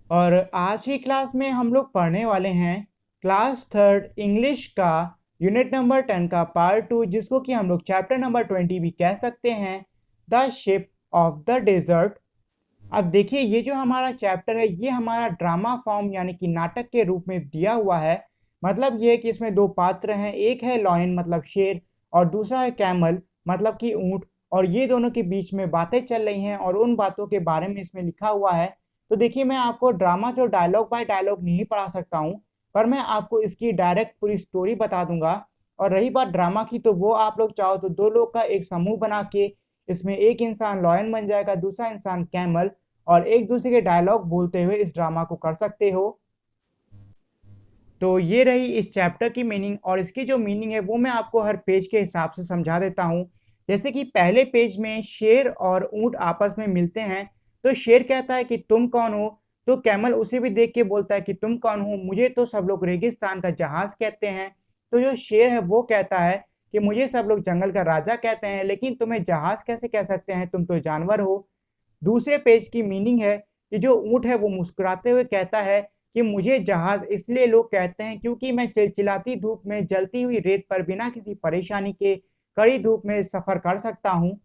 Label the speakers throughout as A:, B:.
A: और आज की क्लास में हम लोग पढ़ने वाले हैं क्लास थर्ड इंग्लिश का यूनिट नंबर 10 का पार्ट 2, जिसको कि हम लोग चैप्टर नंबर 20 भी कह सकते हैं, the ship of the desert. अब देखिए, ये जो हमारा चैप्टर है ये हमारा ड्रामा फॉर्म यानी कि नाटक के रूप में दिया हुआ है। मतलब ये है कि इसमें दो पात्र हैं, एक है लॉयन मतलब शेर और दूसरा है कैमल मतलब कि ऊंट। और ये दोनों के बीच में बातें चल रही हैं और उन बातों के बारे में इसमें लिखा हुआ है। तो देखिए, मैं आपको ड्रामा जो डायलॉग बाय डायलॉग नहीं पढ़ा सकता हूँ, पर मैं आपको इसकी डायरेक्ट पूरी स्टोरी बता दूंगा। और रही बात ड्रामा की, तो वो आप लोग चाहो तो दो लोग का एक समूह बना के इसमें एक इंसान लॉयन बन जाएगा, दूसरा इंसान कैमल, और एक दूसरे के डायलॉग बोलते हुए इस ड्रामा को कर सकते हो। तो ये रही इस चैप्टर की मीनिंग, और इसकी जो मीनिंग है वो मैं आपको हर पेज के हिसाब से समझा देता हूँ। जैसे कि पहले पेज में शेर और ऊंट आपस में मिलते हैं। तो शेर कहता है कि तुम कौन हो। तो कैमल उसे भी देख के बोलता है कि तुम कौन हो, मुझे तो सब लोग रेगिस्तान का जहाज कहते हैं। तो जो शेर है वो कहता है कि मुझे सब लोग जंगल का राजा कहते हैं, लेकिन तुम्हें जहाज कैसे कह सकते हैं, तुम तो जानवर हो। दूसरे पेज की मीनिंग है कि जो ऊंट है वो मुस्कुराते हुए कहता है कि मुझे जहाज इसलिए लोग कहते हैं क्योंकि मैं चिलचिलाती धूप में जलती हुई रेत पर बिना किसी परेशानी के कड़ी धूप में सफर कर सकता हूँ।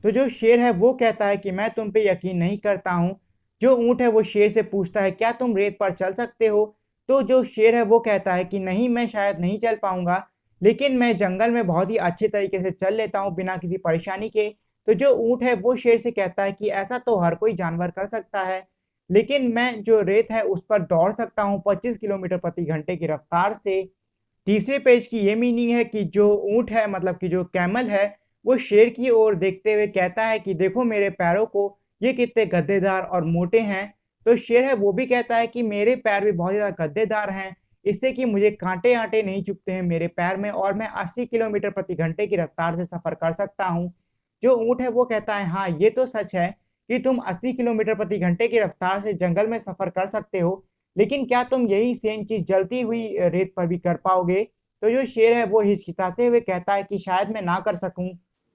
A: तो जो शेर है वो कहता है कि मैं तुम पे यकीन नहीं करता हूँ। जो ऊंट है वो शेर से पूछता है क्या तुम रेत पर चल सकते हो। तो जो शेर है वो कहता है कि नहीं, मैं शायद नहीं चल पाऊंगा, लेकिन मैं जंगल में बहुत ही अच्छे तरीके से चल लेता हूँ बिना किसी परेशानी के। तो जो ऊंट है वो शेर से कहता है कि ऐसा तो हर कोई जानवर कर सकता है, लेकिन मैं जो रेत है उस पर दौड़ सकता हूँ 25 किलोमीटर प्रति घंटे की रफ्तार से। तीसरे पेज की ये मीनिंग है कि जो ऊंट है मतलब कि जो कैमल है वो शेर की ओर देखते हुए कहता है कि देखो मेरे पैरों को, ये कितने गद्देदार और मोटे हैं। तो शेर है वो भी कहता है कि मेरे पैर भी बहुत ज्यादा गद्देदार हैं, इससे कि मुझे कांटे आंटे नहीं चुभते हैं मेरे पैर में, और मैं 80 किलोमीटर प्रति घंटे की रफ्तार से सफर कर सकता हूँ। जो ऊंट है वो कहता है हाँ, ये तो सच है कि तुम 80 किलोमीटर प्रति घंटे की रफ्तार से जंगल में सफर कर सकते हो, लेकिन क्या तुम यही सेम चीज जलती हुई रेत पर भी कर पाओगे। तो जो शेर है वो हिचकिचाते हुए कहता है कि शायद मैं ना कर सकूं।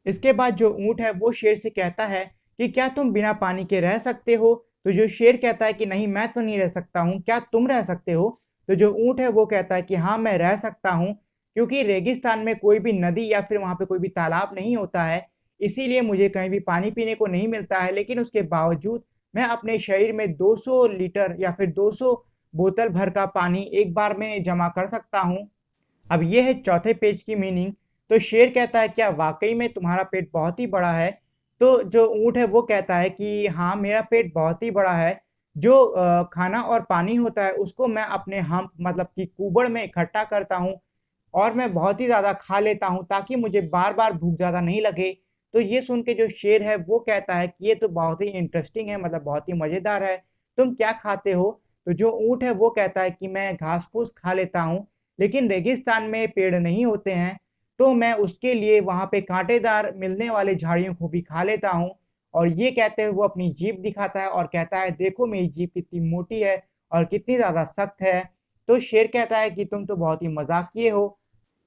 A: इसके बाद जो ऊंट है वो शेर से कहता है कि क्या तुम बिना पानी के रह सकते हो। तो जो शेर कहता है कि नहीं, मैं तो नहीं रह सकता हूँ, क्या तुम रह सकते हो। तो जो ऊंट है वो कहता है कि हाँ, मैं रह सकता हूँ, क्योंकि रेगिस्तान में कोई भी नदी या फिर वहां पे कोई भी तालाब नहीं होता है, इसीलिए मुझे कहीं भी पानी पीने को नहीं मिलता है, लेकिन उसके बावजूद मैं अपने शरीर में 200 लीटर या फिर 200 बोतल भर का पानी एक बार में जमा कर सकता हूँ। अब ये है चौथे पेज की मीनिंग। तो शेर कहता है क्या वाकई में तुम्हारा पेट बहुत ही बड़ा है। तो जो ऊंट है वो कहता है कि हाँ, मेरा पेट बहुत ही बड़ा है। जो खाना और पानी होता है उसको मैं अपने हम मतलब कि कुबड़ में इकट्ठा करता हूँ, और मैं बहुत ही ज्यादा खा लेता हूँ ताकि मुझे बार बार भूख ज्यादा नहीं लगे। तो ये सुन के जो शेर है वो कहता है कि ये तो बहुत ही इंटरेस्टिंग है, मतलब बहुत ही मजेदार है, तुम क्या खाते हो। तो जो ऊंट है वो कहता है कि मैं घास फूस खा लेता हूँ, लेकिन रेगिस्तान में पेड़ नहीं होते हैं, तो मैं उसके लिए वहां पे कांटेदार मिलने वाले झाड़ियों को भी खा लेता हूँ। और ये कहते हुए वो अपनी जीभ दिखाता है और कहता है देखो मेरी जीभ कितनी मोटी है और कितनी ज्यादा सख्त है। तो शेर कहता है कि तुम तो बहुत ही मजाकिये हो।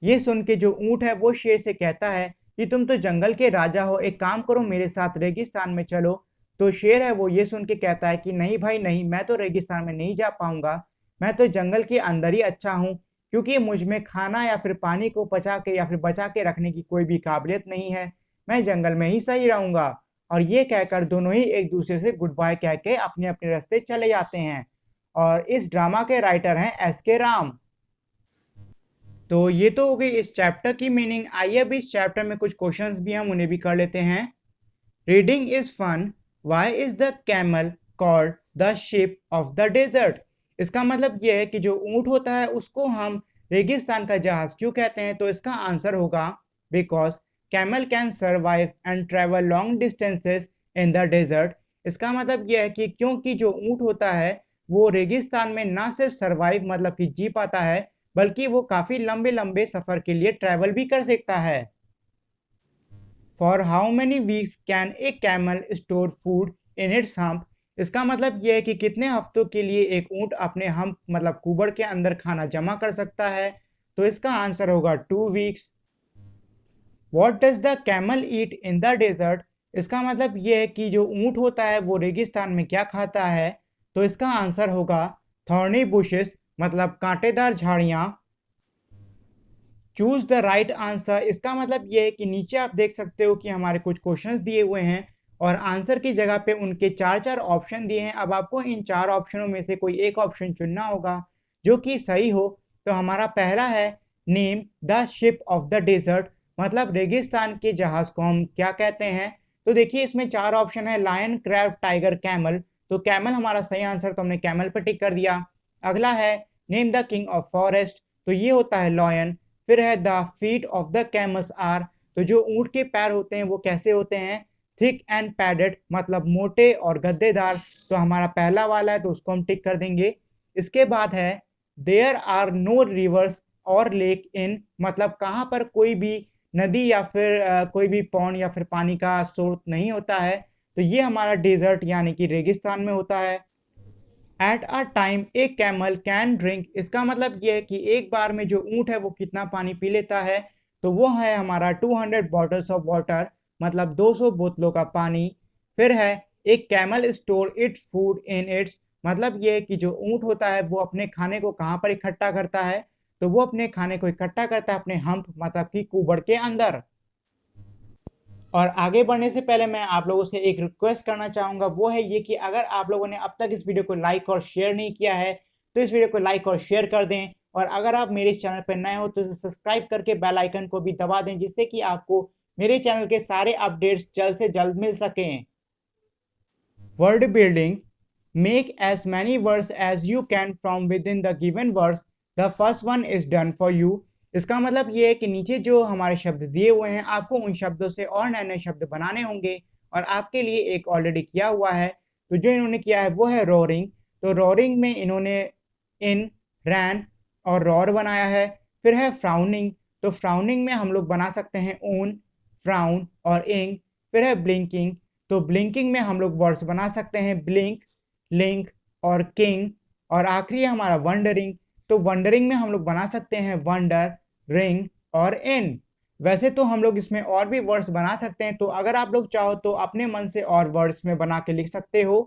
A: ये सुन के जो ऊंट है वो शेर से कहता है कि तुम तो जंगल के राजा हो, एक काम करो मेरे साथ रेगिस्तान में चलो। तो शेर है वो ये सुन के कहता है कि नहीं भाई नहीं, मैं तो रेगिस्तान में नहीं जा पाऊंगा, मैं तो जंगल के अंदर ही अच्छा हूँ, क्योंकि मुझ में खाना या फिर पानी को पचा के या फिर बचा के रखने की कोई भी काबिलियत नहीं है, मैं जंगल में ही सही रहूंगा। और ये कहकर दोनों ही एक दूसरे से गुड बाय कह के अपने अपने रास्ते चले जाते हैं। और इस ड्रामा के राइटर हैं एस के राम। तो ये तो हो गई इस चैप्टर की मीनिंग। आइए अब इस चैप्टर में कुछ क्वेश्चंस भी हम उन्हें भी कर लेते हैं। Reading is fun, why is the camel called the ship of the desert. इसका मतलब ये है कि जो ऊंट होता है उसको हम रेगिस्तान का जहाज क्यों कहते हैं। तो इसका आंसर होगा because camel can survive and travel long distances in the desert. इसका मतलब ये है कि क्योंकि जो ऊंट होता है वो रेगिस्तान में ना सिर्फ सर्वाइव मतलब कि जी पाता है, बल्कि वो काफी लंबे लंबे सफर के लिए ट्रैवल भी कर सकता है। For how many weeks can a camel store food in its hump. इसका मतलब यह है कि कितने हफ्तों के लिए एक ऊंट अपने हम्प मतलब कुबड़ के अंदर खाना जमा कर सकता है। तो इसका आंसर होगा 2 weeks. What does the camel eat in the desert. इसका मतलब यह है कि जो ऊंट होता है वो रेगिस्तान में क्या खाता है। तो इसका आंसर होगा थॉर्नी बुशेस, मतलब कांटेदार झाड़ियां। चूज द राइट आंसर, इसका मतलब ये है कि नीचे आप देख सकते हो कि हमारे कुछ क्वेश्चंस दिए हुए हैं और आंसर की जगह पे उनके चार चार ऑप्शन दिए हैं। अब आपको इन चार ऑप्शनों में से कोई एक ऑप्शन चुनना होगा जो कि सही हो। तो हमारा पहला है name the ship of the desert, मतलब रेगिस्तान के जहाज को हम क्या कहते हैं। तो देखिए इसमें चार ऑप्शन है, लायन, क्रैब, टाइगर, कैमल। तो कैमल हमारा सही आंसर, तो हमने कैमल पर टिक कर दिया। अगला है name the king of forest, तो ये होता है लॉयन। फिर है the feet of the camels are, तो जो ऊंट के पैर होते हैं वो कैसे होते हैं, थिक एंड पैडेड, मतलब मोटे और गद्देदार। तो हमारा पहला वाला है तो उसको हम टिक कर देंगे। इसके बाद है देयर आर नो रिवर्स और लेक इन, मतलब कहाँ पर कोई भी नदी या फिर कोई भी पौंड या फिर पानी का स्रोत नहीं होता है। तो ये हमारा डेजर्ट यानी कि रेगिस्तान में होता है। At a time A camel can drink, इसका मतलब ये है कि एक बार में जो ऊंट है वो कितना पानी पी लेता है। तो वो है हमारा 200 बॉटल्स ऑफ वाटर, मतलब 200 बोतलों का पानी। फिर है एक camel store its food in its, मतलब ये है कि जो ऊंट होता है वो अपने खाने को कहाँ पर इकट्ठा करता है। तो वो अपने खाने को इकट्ठा करता है अपने हम्प, मतलब कि कुबड़ के अंदर। और आगे बढ़ने से पहले मैं आप लोगों से एक रिक्वेस्ट करना चाहूंगा, वो है ये कि अगर आप लोगों ने अब तक इस वीडियो को लाइक और शेयर नहीं किया है तो इस वीडियो को लाइक और शेयर कर दें। और अगर आप मेरे इस चैनल पर नए हो तो इसे सब्सक्राइब करके बेल आइकन को भी दबा दें, जिससे कि आपको मेरे चैनल के सारे अपडेट्स जल्द से जल्द मिल सकें। Word building, make as many words as you can from within the given words, the first one is done for you। इसका मतलब ये है कि नीचे जो हमारे शब्द दिए हुए हैं आपको उन शब्दों से और नए नए शब्द बनाने होंगे और आपके लिए एक ऑलरेडी किया हुआ है। तो जो इन्होंने किया है वो है रोरिंग। तो रोरिंग में इन्होंने इन, रैन और रॉर बनाया है। फिर है फ्राउनिंग, तो फ्राउनिंग में हम लोग बना सकते हैं ऊन, फ्राउन और इंग। फिर है ब्लिंकिंग, तो ब्लिंकिंग में हम लोग वर्ड्स बना सकते हैं ब्लिंक, लिंक और किंग। और आखिरी है हमारा वंडरिंग, तो वंडरिंग में हम लोग बना सकते हैं वंडर, रिंग और इन। वैसे तो हम लोग इसमें और भी वर्ड्स बना सकते हैं, तो अगर आप लोग चाहो तो अपने मन से और वर्ड्स में बना के लिख सकते हो।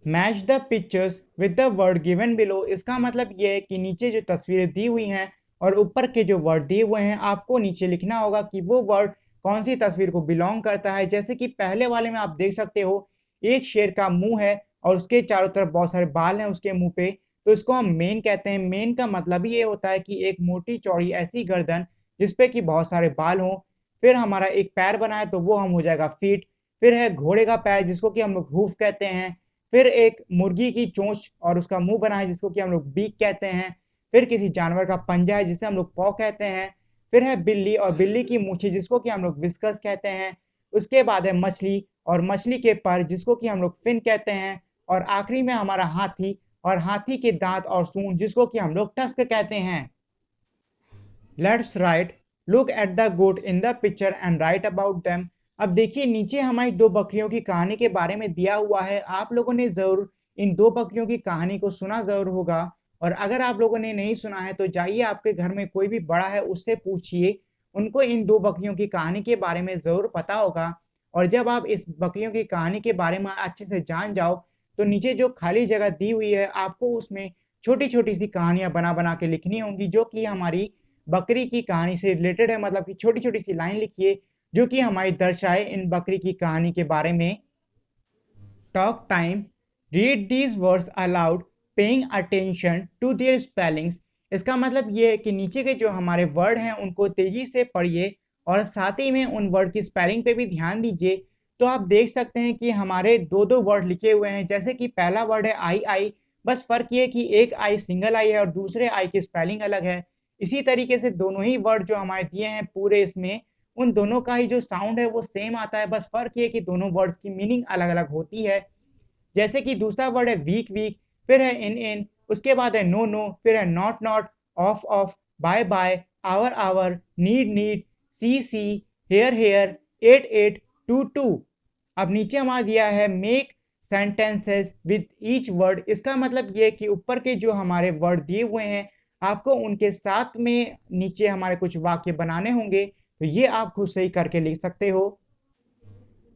A: Match the pictures with the word given below, इसका मतलब ये है कि नीचे जो तस्वीरें दी हुई हैं और ऊपर के जो वर्ड दिए हुए हैं आपको नीचे लिखना होगा कि वो वर्ड कौन सी तस्वीर को बिलोंग करता है। जैसे कि पहले वाले में आप देख सकते हो एक शेर का मुंह है और उसके चारों तरफ बहुत सारे बाल हैं उसके मुंह पे, तो इसको हम मेन कहते हैं। मेन का मतलब ही ये होता है कि एक मोटी चौड़ी ऐसी गर्दन जिसपे कि बहुत सारे बाल हों। फिर हमारा एक पैर बना है तो वो हम हो जाएगा फीट। फिर है घोड़े का पैर जिसको कि हम लोग हूफ कहते हैं। फिर एक मुर्गी की चोंच और उसका मुंह बना है जिसको कि हम लोग बीक कहते हैं। फिर किसी जानवर का पंजा है जिसे हम लोग पॉ कहते हैं। फिर है बिल्ली और बिल्ली की मूछें जिसको कि हम लोग विस्कस कहते हैं। उसके बाद है मछली और मछली के पर जिसको कि हम लोग फिन कहते हैं। और आखिरी में हमारा हाथी और हाथी के दांत और सूंड जिसको कि हम लोग टस्क कहते हैं। Let's write, look at the goat in the picture and write about them. अब देखिए नीचे हमारी दो बकरियों की कहानी के बारे में दिया हुआ है। आप लोगों ने जरूर इन दो बकरियों की कहानी को सुना जरूर होगा। और अगर आप लोगों ने नहीं सुना है तो जाइए आपके घर में कोई भी बड़ा है उससे पूछिए, उनको इन दो बकरियों की कहानी के बारे में जरूर पता होगा। और जब आप इस बकरियों की कहानी के बारे में अच्छे से जान जाओ तो नीचे जो खाली जगह दी हुई है आपको उसमें छोटी छोटी सी कहानियां बना बना के लिखनी होंगी जो कि हमारी बकरी की कहानी से रिलेटेड है, मतलब कि छोटी छोटी सी लाइन लिखिए जो कि हमारी दर्शाए इन बकरी की कहानी के बारे में। Talk time, read these words aloud paying attention to their spellings. इसका मतलब ये है कि नीचे के जो हमारे वर्ड हैं उनको तेजी से पढ़िए और साथ ही में उन वर्ड की स्पेलिंग पे भी ध्यान दीजिए। तो आप देख सकते हैं कि हमारे दो दो वर्ड लिखे हुए हैं, जैसे कि पहला वर्ड है आई आई, बस फर्क ये कि एक आई सिंगल आई है और दूसरे आई की स्पेलिंग अलग है। इसी तरीके से दोनों ही वर्ड जो हमारे दिए हैं पूरे इसमें, उन दोनों का ही जो साउंड है वो सेम आता है, बस फर्क ये कि दोनों वर्ड्स की मीनिंग अलग अलग होती है। जैसे कि दूसरा वर्ड है वीक वीक, फिर है इन इन, उसके बाद है नो नो, फिर है not knot, of off, by bye, our hour, need knead, see, hair hare, eight ate, to two. अब नीचे हमारा दिया है make sentences with each word, इसका मतलब ये कि ऊपर के जो हमारे वर्ड दिए हुए हैं आपको उनके साथ में नीचे हमारे कुछ वाक्य बनाने होंगे। तो ये आप खुद से ही करके लिख सकते हो।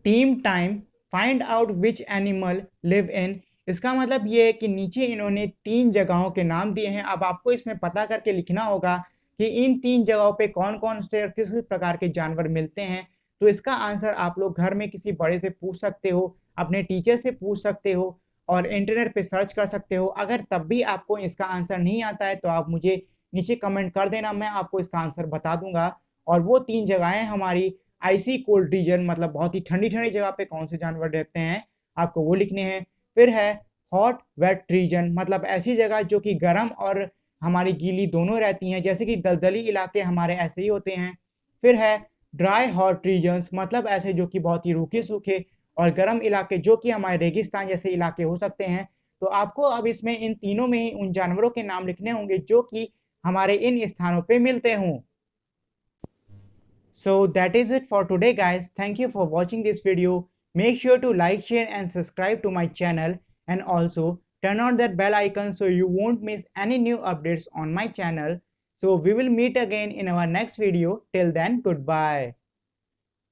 A: Team time, find out which animal live in, इसका मतलब ये है कि नीचे इन्होंने 3 जगहों के नाम दिए हैं। अब आपको इसमें पता करके लिखना होगा कि इन 3 जगहों पे कौन-कौन से और किस-किस प्रकार के जानवर मिलते हैं। तो इसका आंसर आप लोग घर में किसी बड़े से पूछ सकते हो, अपने टीचर से पूछ सकते हो और इंटरनेट पे सर्च कर सकते हो। अगर तब भी आपको इसका आंसर नहीं आता है तो आप मुझे नीचे कमेंट कर देना, मैं आपको इसका आंसर बता दूँगा। और वो 3 जगहें हमारी आइसी कोल्ड रीजन मतलब बहुत ही ठंडी-ठंडी जगह पे कौन से जानवर रहते हैं, आपको वो लिखने हैं। फिर है हॉट वेट रीजन मतलब ऐसी जगह जो कि गर्म और हमारी गीली दोनों रहती हैं, जैसे कि दलदली इलाके हमारे ऐसे ही होते हैं। फिर है ड्राई हॉट रीजन्स मतलब ऐसे जो कि बहुत ही रूखे-सूखे और गर्म इलाके जो कि हमारे रेगिस्तान जैसे इलाके हो सकते हैं। तो आपको अब इसमें इन तीनों में ही उन जानवरों के नाम लिखने होंगे जो कि हमारे इन स्थानों पे मिलते हों। So that is it for today guys. Thank you for watching this video. Make sure to like, share and subscribe to my channel and also turn on that bell icon so you won't miss any new updates on my channel. So we will meet again in our next video. Till then, goodbye.